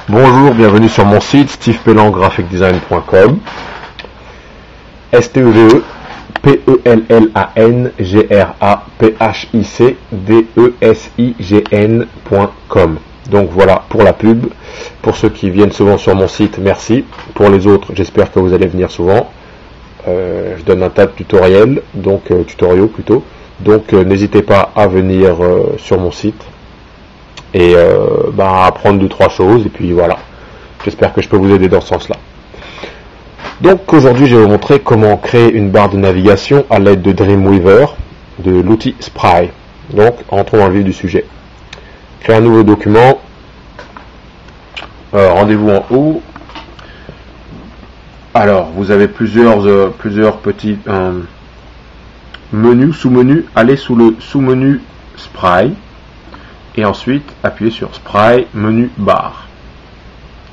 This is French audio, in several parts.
Bonjour, bienvenue sur mon site stevepellangraphicdesign.com. stevepellangraphicdesign.com. Donc voilà pour la pub. Pour ceux qui viennent souvent sur mon site, merci. Pour les autres, j'espère que vous allez venir souvent. Je donne un tas de tutoriels, tutoriaux plutôt. Donc n'hésitez pas à venir sur mon site et apprendre 2-3 choses, et puis voilà, j'espère que je peux vous aider dans ce sens là. Donc aujourd'hui je vais vous montrer comment créer une barre de navigation à l'aide de Dreamweaver, de l'outil Spry. Donc entrons dans le vif du sujet. Créer un nouveau document, rendez-vous en haut. Alors vous avez plusieurs petits menus, sous-menus. Allez sous le sous-menu Spry et ensuite appuyez sur Spry menu barre.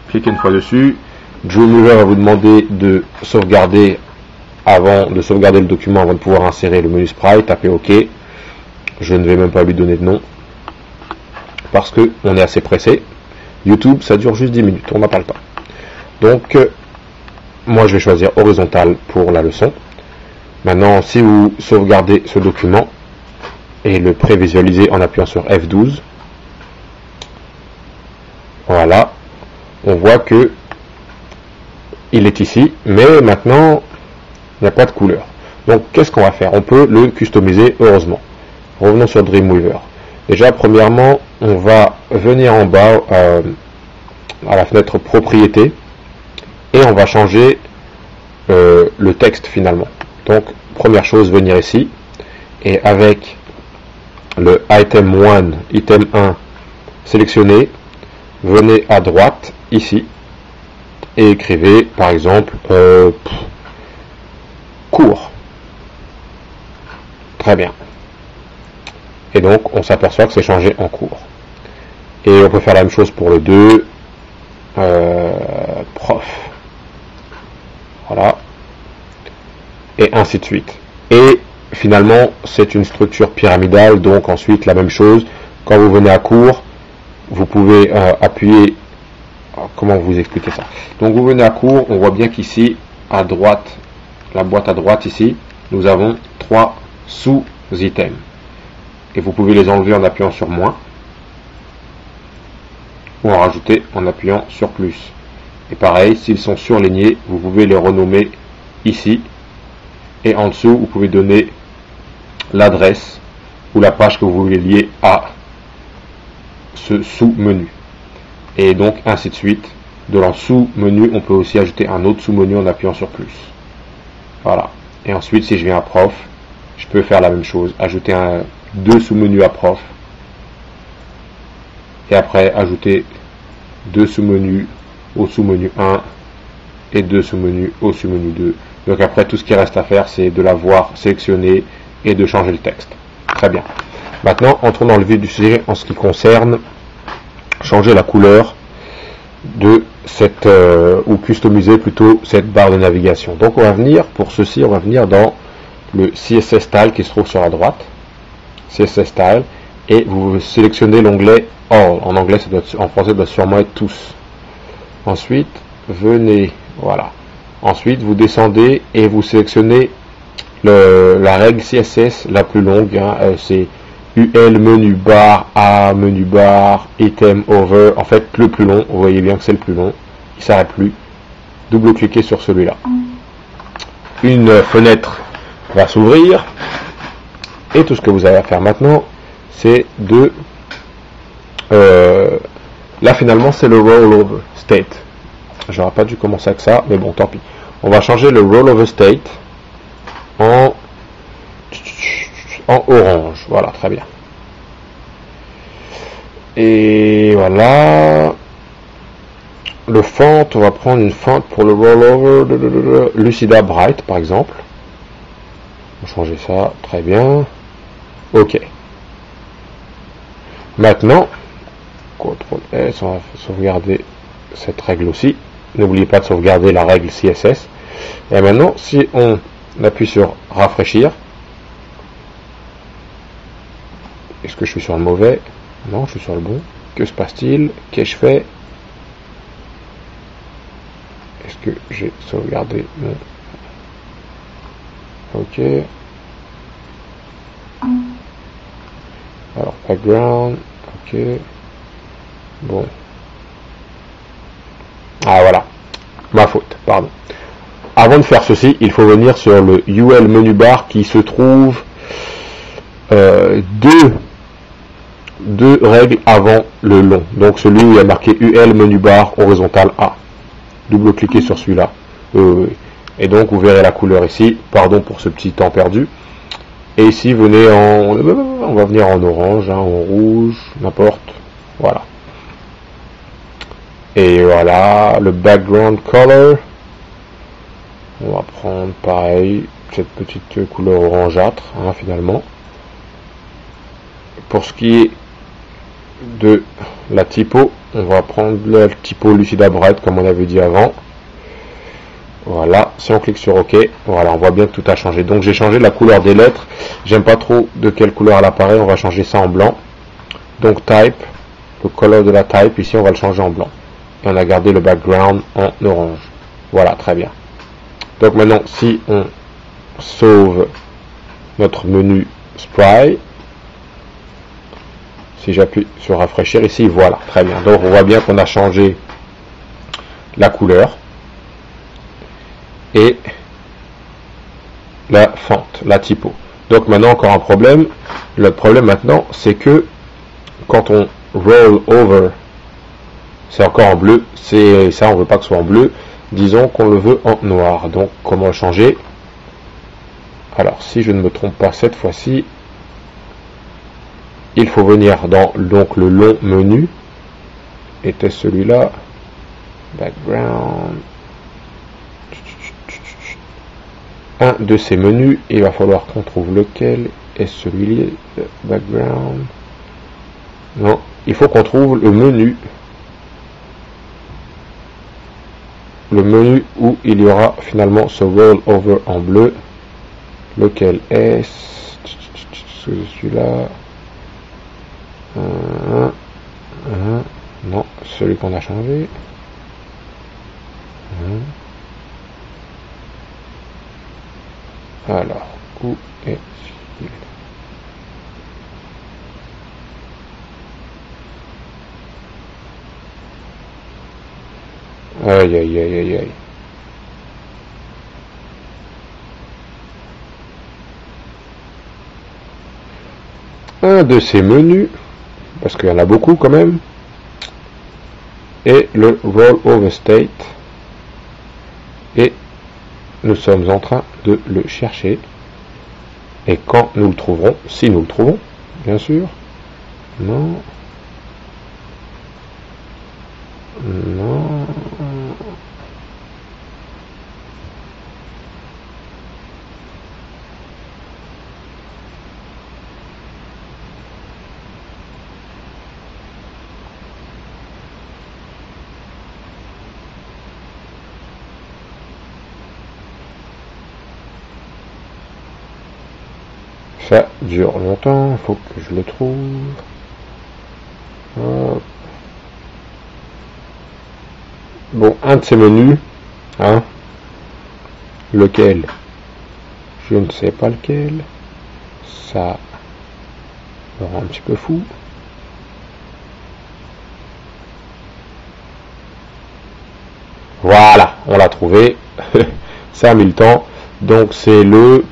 Cliquez une fois dessus. Dreamweaver va vous demander de sauvegarder le document avant de pouvoir insérer le menu Spry. Tapez OK. Je ne vais même pas lui donner de nom parce que on est assez pressé. YouTube, ça dure juste 10 minutes, on n'a pas le temps. Donc moi je vais choisir horizontal pour la leçon. Maintenant, si vous sauvegardez ce document et le prévisualisez en appuyant sur F12, voilà, on voit que il est ici, mais maintenant il n'y a pas de couleur. Donc qu'est-ce qu'on va faire? On peut le customiser, heureusement. Revenons sur Dreamweaver. Déjà, premièrement, on va venir en bas à la fenêtre propriété et on va changer le texte finalement. Donc première chose, venir ici et avec le item 1 sélectionné, venez à droite ici et écrivez par exemple cours. Très bien. Et donc on s'aperçoit que c'est changé en cours. Et on peut faire la même chose pour le 2, prof. Voilà. Et ainsi de suite. Et finalement c'est une structure pyramidale, donc ensuite la même chose. Quand vous venez à cours, vous pouvez appuyer. Comment vous expliquer ça? Donc vous venez à cours, on voit bien qu'ici à droite, la boîte à droite ici, nous avons 3 sous-items. Et vous pouvez les enlever en appuyant sur moins ou en rajouter en appuyant sur plus. Et pareil, s'ils sont surlignés, vous pouvez les renommer ici. Et en dessous, vous pouvez donner l'adresse ou la page que vous voulez lier à ce sous-menu. Et donc, ainsi de suite. De leur sous-menu, on peut aussi ajouter un autre sous-menu en appuyant sur plus. Voilà. Et ensuite, si je viens à prof, je peux faire la même chose. Ajouter deux sous-menus à prof. Et après, ajouter deux sous-menus au sous-menu 1 et deux sous-menus au sous-menu 2. Donc après, tout ce qui reste à faire, c'est de l'avoir sélectionné et de changer le texte. Très bien. Maintenant, entrons dans le vif du sujet en ce qui concerne changer la couleur de cette, ou customiser plutôt cette barre de navigation. Donc on va venir, pour ceci, on va venir dans le CSS Style qui se trouve sur la droite. CSS Style. Et vous sélectionnez l'onglet All. En anglais, en français, ça doit sûrement être tous. Ensuite, venez, voilà. Ensuite, vous descendez et vous sélectionnez la règle CSS la plus longue. C'est UL menu bar, A menu bar, item over. En fait, le plus long. Vous voyez bien que c'est le plus long. Il s'arrête plus. Double-cliquez sur celui-là. Une fenêtre va s'ouvrir. Et tout ce que vous avez à faire maintenant, c'est de... là, finalement, c'est le rollover state. J'aurais pas dû commencer avec ça, mais bon, tant pis. On va changer le rollover state en orange. Voilà, très bien. Et voilà. Le font, on va prendre une font pour le rollover Lucida Bright, par exemple. On va changer ça, très bien. OK. Maintenant, CTRL S, on va sauvegarder cette règle aussi. N'oubliez pas de sauvegarder la règle CSS. Et maintenant, si on appuie sur rafraîchir, est-ce que je suis sur le mauvais? Non, je suis sur le bon. Que se passe-t-il? Qu'ai-je fait? Est-ce que j'ai sauvegardé? Non. Ok. Alors, background. Ok. Bon. Ah, voilà. Ma faute, pardon. Avant de faire ceci, il faut venir sur le UL menu bar qui se trouve deux règles avant le long. Donc celui où il y a marqué UL menu bar horizontal A. Double-cliquez sur celui-là. Et donc vous verrez la couleur ici. Pardon pour ce petit temps perdu. Et ici, venez en... On va venir en orange, hein, en rouge, n'importe. Voilà. Et voilà, le background color. On va prendre pareil, cette petite couleur orangeâtre, hein, finalement. Pour ce qui est de la typo, on va prendre la typo Lucida Bright comme on avait dit avant. Voilà, si on clique sur OK, voilà, on voit bien que tout a changé. Donc j'ai changé la couleur des lettres. J'aime pas trop de quelle couleur elle apparaît, on va changer ça en blanc. Donc type, le color de la type, ici on va le changer en blanc. Et on a gardé le background en orange. Voilà, très bien. Donc maintenant, si on sauve notre menu Sprite, si j'appuie sur rafraîchir ici, voilà, très bien. Donc on voit bien qu'on a changé la couleur et la fente, la typo. Donc maintenant encore un problème. Le problème maintenant, c'est que quand on roll over, c'est encore en bleu. C'est ça, on veut pas que ce soit en bleu. Disons qu'on le veut en noir. Donc comment le changer? Alors si je ne me trompe pas cette fois-ci, il faut venir dans donc le long menu. Était celui-là. Background. Un de ces menus, il va falloir qu'on trouve lequel est celui-là. Background. Non, il faut qu'on trouve le menu. Le menu où il y aura finalement ce roll over en bleu. Lequel est celui-là? Non, celui qu'on a changé. Alors, où est-il? Aïe aïe aïe aïe aïe. Un de ces menus, parce qu'il y en a beaucoup quand même, est le Roll Over State. Et nous sommes en train de le chercher. Et quand nous le trouverons, si nous le trouvons, bien sûr. Non. Non. Ça dure longtemps, il faut que je le trouve. Hop. Bon, un de ces menus, hein, lequel, je ne sais pas lequel, ça me rend un petit peu fou. Voilà, on l'a trouvé, ça a mis le temps, donc c'est le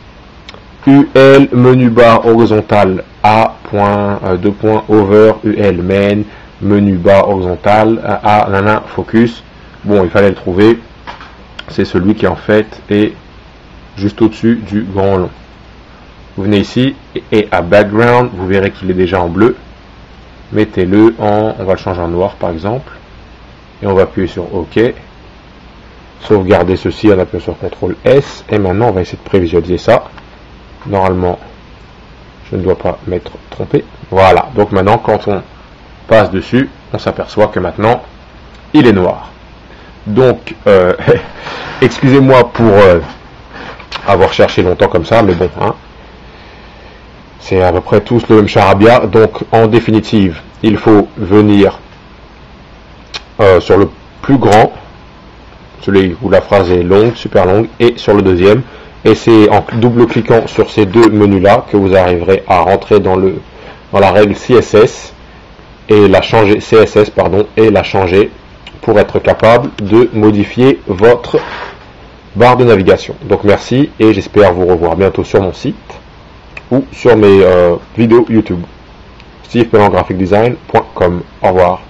UL menu bar horizontal A, over UL main, menu bar horizontal A, nana, focus. Bon, il fallait le trouver. C'est celui qui en fait est juste au-dessus du grand long. Vous venez ici et à background, vous verrez qu'il est déjà en bleu. Mettez-le en, on va le changer en noir par exemple. Et on va appuyer sur OK. Sauvegarder ceci en appuyant sur CTRL S. Et maintenant, on va essayer de prévisualiser ça. Normalement, je ne dois pas m'être trompé. Voilà. Donc maintenant, quand on passe dessus, on s'aperçoit que maintenant, il est noir. Donc, excusez-moi pour avoir cherché longtemps comme ça, mais bon, hein, c'est à peu près tous le même charabia. Donc, en définitive, il faut venir sur le plus grand, celui où la phrase est longue, super longue, et sur le deuxième. Et c'est en double-cliquant sur ces deux menus-là que vous arriverez à rentrer dans la règle CSS et la changer et la changer pour être capable de modifier votre barre de navigation. Donc merci et j'espère vous revoir bientôt sur mon site ou sur mes vidéos YouTube. StevePellangraphicdesign.com. Au revoir.